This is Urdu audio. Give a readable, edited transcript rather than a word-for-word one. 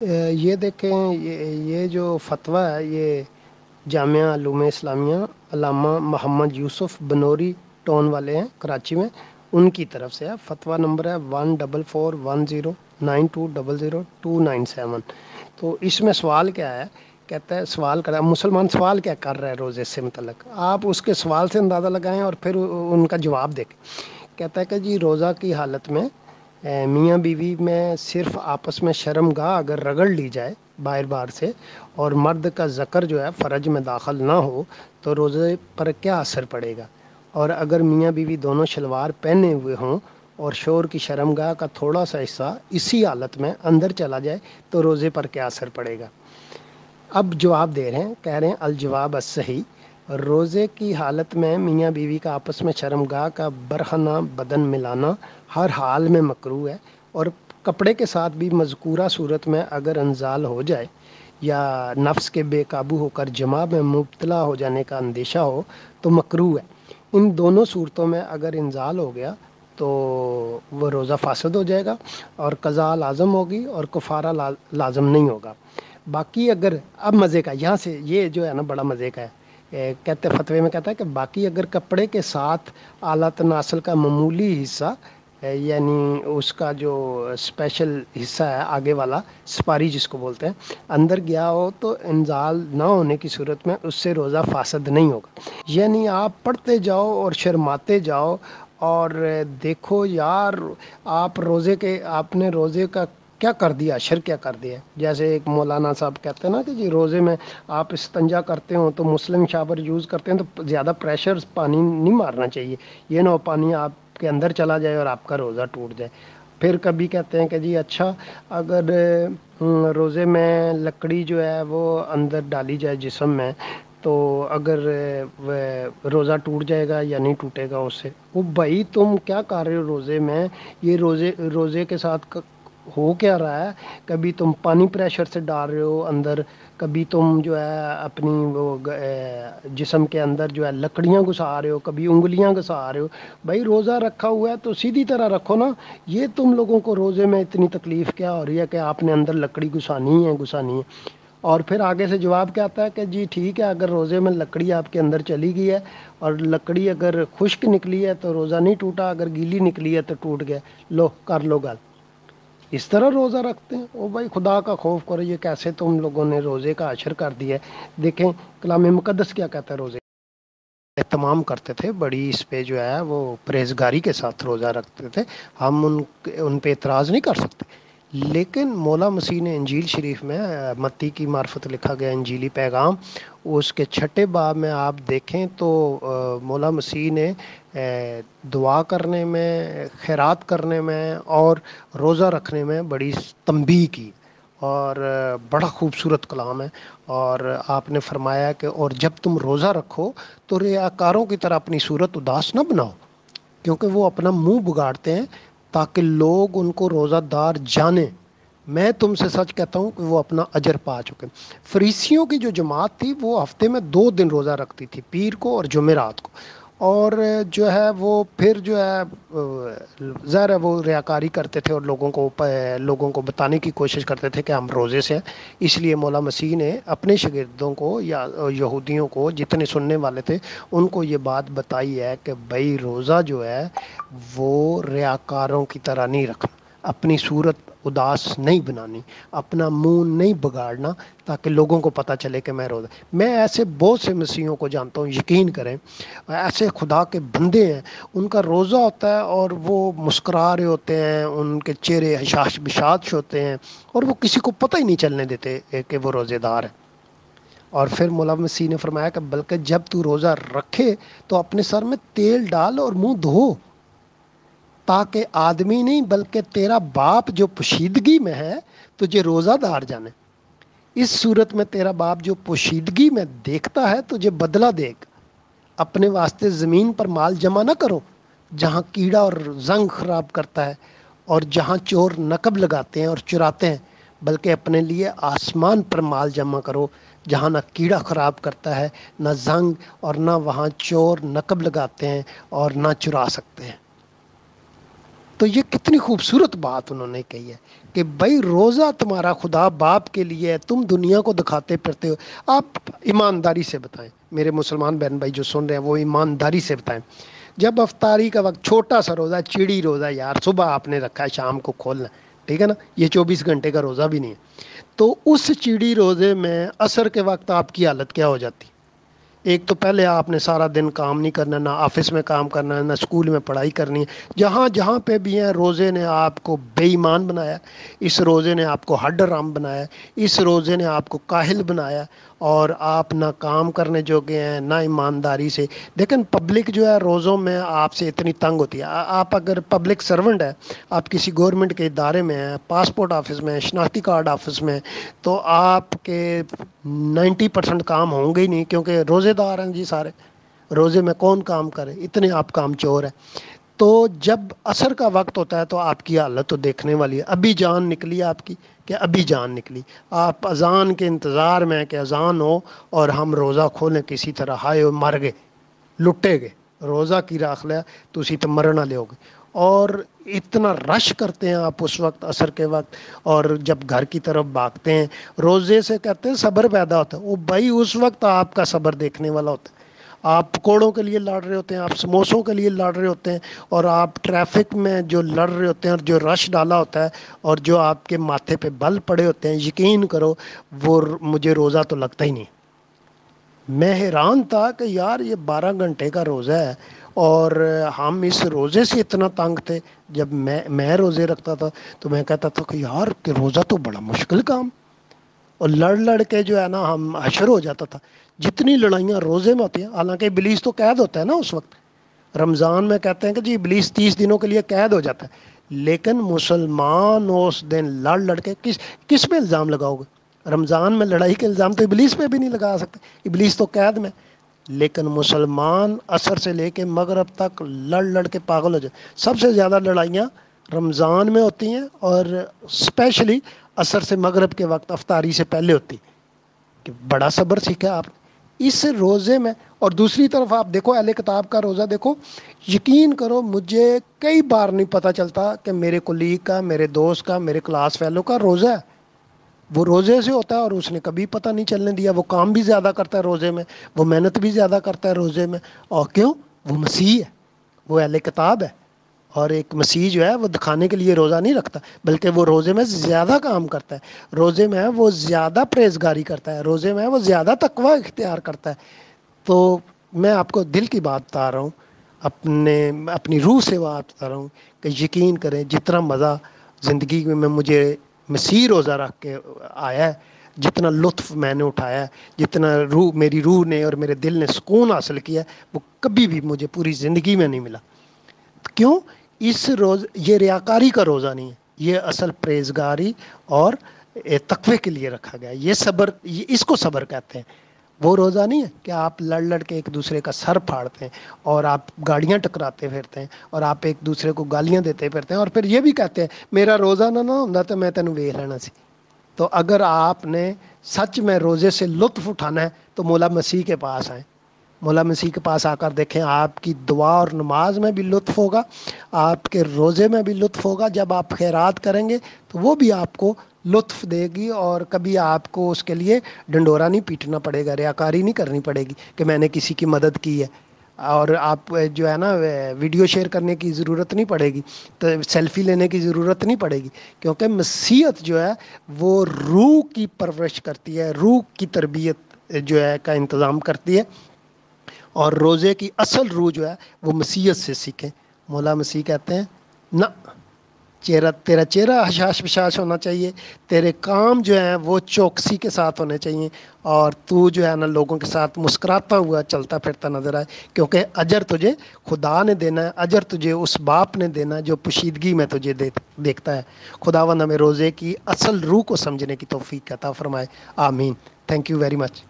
یہ دیکھیں، یہ جو فتویٰ ہے یہ جامعہ علوم اسلامیہ علامہ محمد یوسف بنوری ٹون والے ہیں کراچی میں، ان کی طرف سے ہے۔ فتویٰ نمبر ہے 1441029207۔ تو اس میں سوال کیا ہے، کہتا ہے سوال کر مسلمان سوال کیا کر رہا ہے روزے سے متعلق، آپ اس کے سوال سے اندازہ لگائیں اور پھر ان کا جواب دیکھیں۔ کہتا ہے کہ جی روزہ کی حالت میں میاں بیوی میں صرف آپس میں شرم گاہ اگر رگڑ لی جائے باہر باہر سے، اور مرد کا ذکر جو ہے فرج میں داخل نہ ہو، تو روزے پر کیا اثر پڑے گا؟ اور اگر میاں بیوی دونوں شلوار پہنے ہوئے ہوں اور شور کی شرم گاہ کا تھوڑا سا حصہ اسی حالت میں اندر چلا جائے تو روزے پر کیا اثر پڑے گا؟ اب جواب دے رہے ہیں، کہہ رہے ہیں الجواب الصحیح، روزے کی حالت میں میاں بیوی کا آپس میں شرم گاہ کا برہنہ بدن ملانا ہر حال میں مکروہ ہے، اور کپڑے کے ساتھ بھی مذکورہ صورت میں اگر انزال ہو جائے یا نفس کے بے قابو ہو کر جماع میں مبتلا ہو جانے کا اندیشہ ہو تو مکروہ ہے۔ ان دونوں صورتوں میں اگر انزال ہو گیا تو وہ روزہ فاسد ہو جائے گا اور قضاء لازم ہوگی اور کفارہ لازم نہیں ہوگا۔ باقی اگر اب مزے کا یہاں سے یہ جو ہے نا بڑا مزے کا ہے، کہتے فتوے میں کہتا ہے کہ باقی اگر کپڑے کے ساتھ اعلیٰ تناسل کا معمولی حصہ یعنی اس کا جو اسپیشل حصہ ہے آگے والا سپاری جس کو بولتے ہیں اندر گیا ہو تو انزال نہ ہونے کی صورت میں اس سے روزہ فاسد نہیں ہوگا۔ یعنی آپ پڑھتے جاؤ اور شرماتے جاؤ اور دیکھو یار، آپ نے روزے کا کیا کر دیا، اشر کیا کر دیا۔ جیسے ایک مولانا صاحب کہتے ہیں نا کہ جی روزے میں آپ استنجا کرتے ہو تو مسلم شاور یوز کرتے ہیں تو زیادہ پریشر پانی نہیں مارنا چاہیے، یہ نہ ہو پانی آپ کے اندر چلا جائے اور آپ کا روزہ ٹوٹ جائے۔ پھر کبھی کہتے ہیں کہ جی اچھا اگر روزے میں لکڑی جو ہے وہ اندر ڈالی جائے جسم میں تو اگر روزہ ٹوٹ جائے گا یا نہیں ٹوٹے گا اس سے؟ وہ بھائی تم کیا کر رہے ہو روزے میں؟ یہ روزے کے ساتھ ہو کیا رہا ہے؟ کبھی تم پانی پریشر سے ڈال رہے ہو اندر، کبھی تم جو ہے اپنی وہ جسم کے اندر جو ہے لکڑیاں گھسا رہے ہو، کبھی انگلیاں گھسا رہے ہو۔ بھائی روزہ رکھا ہوا ہے تو سیدھی طرح رکھو نا۔ یہ تم لوگوں کو روزے میں اتنی تکلیف کیا ہو رہی ہے کہ آپ نے اندر لکڑی گھسانی ہے۔ اور پھر آگے سے جواب کیا آتا ہے کہ جی ٹھیک ہے اگر روزے میں لکڑی آپ کے اندر چلی گئی ہے اور لکڑی اگر خشک نکلی ہے تو روزہ نہیں ٹوٹا، اگر گیلی نکلی ہے تو ٹوٹ گیا، لو کر لو گل۔ اس طرح روزہ رکھتے ہیں؟ او بھائی خدا کا خوف کرو، یہ کیسے تم لوگوں نے روزے کا اشر کر دیا ہے۔ دیکھیں کلام مقدس کیا کہتا ہے، روزے اہتمام کرتے تھے بڑی، اس پہ جو ہے وہ پرہیزگاری کے ساتھ روزہ رکھتے تھے، ہم ان پہ اعتراض نہیں کر سکتے۔ لیکن مولا مسیح نے انجیل شریف میں متی کی معرفت لکھا گیا انجیلی پیغام، اس کے 6 باب میں آپ دیکھیں تو مولا مسیح نے دعا کرنے میں، خیرات کرنے میں اور روزہ رکھنے میں بڑی تنبیہ کی، اور بڑا خوبصورت کلام ہے۔ اور آپ نے فرمایا کہ اور جب تم روزہ رکھو تو ریاکاروں کی طرح اپنی صورت اداس نہ بناؤ، کیونکہ وہ اپنا منہ بگاڑتے ہیں تاکہ لوگ ان کو روزہ دار جانیں۔ میں تم سے سچ کہتا ہوں کہ وہ اپنا اجر پا چکے۔ فریسیوں کی جو جماعت تھی وہ ہفتے میں 2 دن روزہ رکھتی تھی، پیر کو اور جمعرات کو، اور جو ہے وہ پھر جو ہے ظاہر ہے وہ ریاکاری کرتے تھے اور لوگوں کو بتانے کی کوشش کرتے تھے کہ ہم روزے سے ہیں۔ اس لیے مولا مسیح نے اپنے شاگردوں کو یا یہودیوں کو جتنے سننے والے تھے ان کو یہ بات بتائی ہے کہ بھائی روزہ جو ہے وہ ریاکاروں کی طرح نہیں رکھنا، اپنی صورت اداس نہیں بنانی، اپنا منہ نہیں بگاڑنا تاکہ لوگوں کو پتہ چلے کہ میں روزہ۔ میں ایسے بہت سے مسیحیوں کو جانتا ہوں، یقین کریں ایسے خدا کے بندے ہیں، ان کا روزہ ہوتا ہے اور وہ مسکرا رہے ہوتے ہیں، ان کے چہرے حشاش بشاش ہوتے ہیں اور وہ کسی کو پتہ ہی نہیں چلنے دیتے کہ وہ روزے دار ہیں۔ اور پھر مولا مسیح نے فرمایا کہ بلکہ جب تو روزہ رکھے تو اپنے سر میں تیل ڈال اور منہ دھو، تاکہ آدمی نہیں بلکہ تیرا باپ جو پوشیدگی میں ہے تجھے روزہ دار جانے۔ اس صورت میں تیرا باپ جو پوشیدگی میں دیکھتا ہے تجھے بدلہ دے گا۔ اپنے واسطے زمین پر مال جمع نہ کرو جہاں کیڑا اور زنگ خراب کرتا ہے اور جہاں چور نقب لگاتے ہیں اور چراتے ہیں، بلکہ اپنے لیے آسمان پر مال جمع کرو جہاں نہ کیڑا خراب کرتا ہے نہ زنگ، اور نہ وہاں چور نقب لگاتے ہیں اور نہ چرا سکتے ہیں۔ تو یہ کتنی خوبصورت بات انہوں نے کہی ہے کہ بھائی روزہ تمہارا خدا باپ کے لیے ہے، تم دنیا کو دکھاتے پھرتے ہو۔ آپ ایمانداری سے بتائیں، میرے مسلمان بہن بھائی جو سن رہے ہیں وہ ایمانداری سے بتائیں، جب افطاری کا وقت چھوٹا سا روزہ، چڑی روزہ یار، صبح آپ نے رکھا ہے شام کو کھولنا ہے، ٹھیک ہے نا، یہ 24 گھنٹے کا روزہ بھی نہیں ہے، تو اس چڑی روزے میں عصر کے وقت آپ کی حالت کیا ہو جاتی؟ ایک تو پہلے آپ نے سارا دن کام نہیں کرنا، نہ آفس میں کام کرنا ہے، نہ اسکول میں پڑھائی کرنی ہے، جہاں جہاں پہ بھی ہیں روزے نے آپ کو بے ایمان بنایا، اس روزے نے آپ کو ہڈ رام بنایا، اس روزے نے آپ کو کاہل بنایا، اور آپ نہ کام کرنے جوگے ہیں نہ ایمانداری سے۔ لیکن پبلک جو ہے روزوں میں آپ سے اتنی تنگ ہوتی ہے، آپ اگر پبلک سرونٹ ہے، آپ کسی گورنمنٹ کے ادارے میں ہیں، پاسپورٹ آفس میں، شناختی کارڈ آفس میں، تو آپ کے 90% کام ہوں گے ہی نہیں، کیونکہ روزے دار ہیں جی سارے، روزے میں کون کام کرے، اتنے آپ کام چور ہیں۔ تو جب عصر کا وقت ہوتا ہے تو آپ کی حالت تو دیکھنے والی ہے، ابھی جان نکلی آپ کی، کہ ابھی جان نکلی، آپ اذان کے انتظار میں کہ اذان ہو اور ہم روزہ کھولیں، کسی طرح ہائے ہو مر گئے، لٹے گئے، روزہ کی راکھ لیا تو اسی تو مرنا لے ہوگے، اور اتنا رش کرتے ہیں آپ اس وقت عصر کے وقت، اور جب گھر کی طرف بھاگتے ہیں، روزے سے کہتے ہیں صبر پیدا ہوتا ہے، وہ بھائی اس وقت آپ کا صبر دیکھنے والا ہوتا ہے، آپ پکوڑوں کے لیے لڑ رہے ہوتے ہیں، آپ سموسوں کے لیے لڑ رہے ہوتے ہیں، اور آپ ٹریفک میں جو لڑ رہے ہوتے ہیں، اور جو رش ڈالا ہوتا ہے، اور جو آپ کے ماتھے پہ بل پڑے ہوتے ہیں، یقین کرو وہ مجھے روزہ تو لگتا ہی نہیں۔ میں حیران تھا کہ یار یہ 12 گھنٹے کا روزہ ہے، اور ہم اس روزے سے اتنا تنگ تھے۔ جب میں روزے رکھتا تھا تو میں کہتا تھا کہ یار کہ روزہ تو بڑا مشکل کام، اور لڑ لڑ کے جو ہے نا ہم حشر ہو جاتا تھا۔ جتنی لڑائیاں روزے میں ہوتی ہیں، حالانکہ ابلیس تو قید ہوتا ہے نا اس وقت، رمضان میں کہتے ہیں کہ جی ابلیس 30 دنوں کے لیے قید ہو جاتا ہے، لیکن مسلمان اس دن لڑ لڑ کے کس پہ الزام لگاؤ گے؟ رمضان میں لڑائی کے الزام تو ابلیس پہ بھی نہیں لگا سکتے، ابلیس تو قید میں، لیکن مسلمان عصر سے لے کے مغرب تک لڑ لڑ کے پاگل ہو جائے۔ سب سے زیادہ لڑائیاں رمضان میں ہوتی ہیں، اور اسپیشلی عصر سے مغرب کے وقت افطاری سے پہلے ہوتی، کہ بڑا صبر سیکھا آپ نے اس روزے میں۔ اور دوسری طرف آپ دیکھو اہل کتاب کا روزہ دیکھو، یقین کرو مجھے کئی بار نہیں پتہ چلتا کہ میرے کولیگ کا، میرے دوست کا، میرے کلاس فیلو کا روزہ ہے، وہ روزے سے ہوتا ہے اور اس نے کبھی پتہ نہیں چلنے دیا، وہ کام بھی زیادہ کرتا ہے روزے میں، وہ محنت بھی زیادہ کرتا ہے روزے میں، اور کیوں؟ وہ مسیح ہے، وہ اہل کتاب ہے، اور ایک مسیح جو ہے وہ دکھانے کے لیے روزہ نہیں رکھتا، بلکہ وہ روزے میں زیادہ کام کرتا ہے، روزے میں وہ زیادہ پرہیزگاری کرتا ہے، روزے میں وہ زیادہ تقوی اختیار کرتا ہے۔ تو میں آپ کو دل کی بات بتا رہا ہوں، اپنی روح سے بات بتا رہا ہوں کہ یقین کریں جتنا مزہ زندگی میں مجھے مسیح روزہ رکھ کے آیا ہے، جتنا لطف میں نے اٹھایا ہے، جتنا میری روح نے اور میرے دل نے سکون حاصل کیا ہے، وہ کبھی بھی مجھے پوری زندگی میں نہیں ملا۔ کیوں؟ اس روز یہ ریاکاری کا روزہ نہیں ہے، یہ اصل پرہیزگاری اور تقوی کے لیے رکھا گیا ہے، یہ صبر، اس کو صبر کہتے ہیں۔ وہ روزہ نہیں ہے کہ آپ لڑ لڑ کے ایک دوسرے کا سر پھاڑتے ہیں، اور آپ گاڑیاں ٹکراتے پھرتے ہیں، اور آپ ایک دوسرے کو گالیاں دیتے پھرتے ہیں، اور پھر یہ بھی کہتے ہیں میرا روزہ نہ ہوتا تو میں تینوں ویکھ لینا سی۔ تو اگر آپ نے سچ میں روزے سے لطف اٹھانا ہے تو مولا مسیح کے پاس آئیں، مولا مسیح کے پاس آ کر دیکھیں، آپ کی دعا اور نماز میں بھی لطف ہوگا، آپ کے روزے میں بھی لطف ہوگا، جب آپ خیرات کریں گے تو وہ بھی آپ کو لطف دے گی، اور کبھی آپ کو اس کے لیے ڈنڈورا نہیں پیٹنا پڑے گا، ریاکاری نہیں کرنی پڑے گی کہ میں نے کسی کی مدد کی ہے، اور آپ جو ہے نا ویڈیو شیئر کرنے کی ضرورت نہیں پڑے گی، تو سیلفی لینے کی ضرورت نہیں پڑے گی، کیونکہ مسیحیت جو ہے وہ روح کی پرورش کرتی ہے، روح کی تربیت جو ہے کا انتظام کرتی ہے، اور روزے کی اصل روح جو ہے وہ مسیحیت سے سیکھیں۔ مولا مسیح کہتے ہیں نہ، تیرا چہرہ حشاش بشاش ہونا چاہیے، تیرے کام جو ہیں وہ چوکسی کے ساتھ ہونے چاہیے، اور تو جو ہے نا لوگوں کے ساتھ مسکراتا ہوا چلتا پھرتا نظر آئے، کیونکہ اجر تجھے خدا نے دینا ہے، اجر تجھے اس باپ نے دینا ہے جو پوشیدگی میں تجھے دیکھتا ہے۔ خداوند ہمیں روزے کی اصل روح کو سمجھنے کی توفیق عطا فرمائے، آمین۔ Thank you very much.